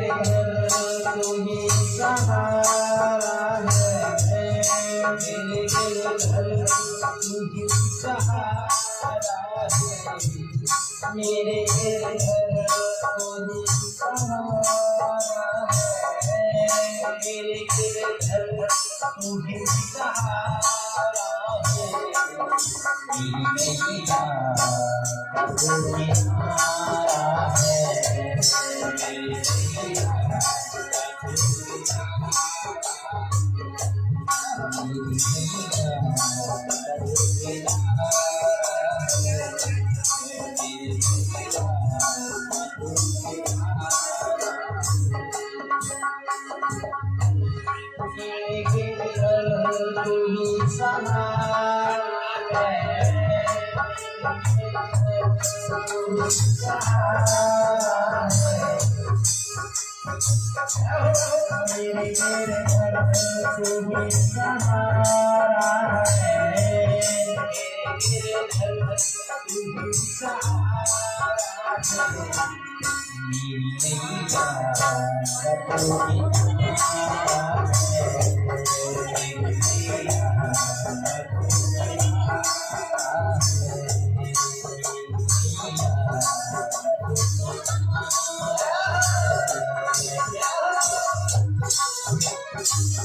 घर तू ही सहारा है, मेरे घर तू ही सहारा है, मेरे घर तू ही सहारा है, मेरे घर तू ही सहारा है, मेरी मैया तू ही सहारा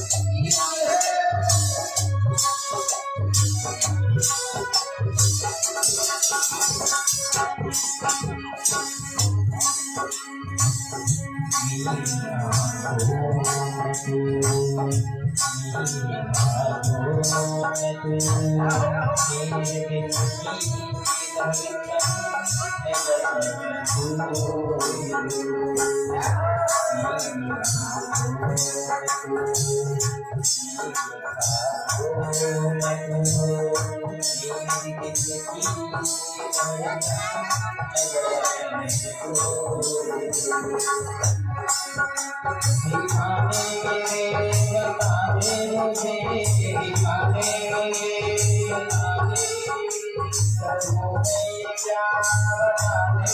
है,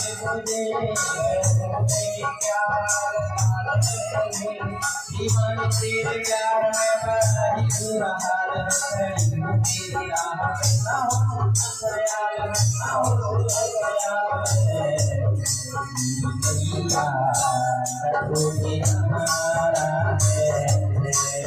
मेरी मैया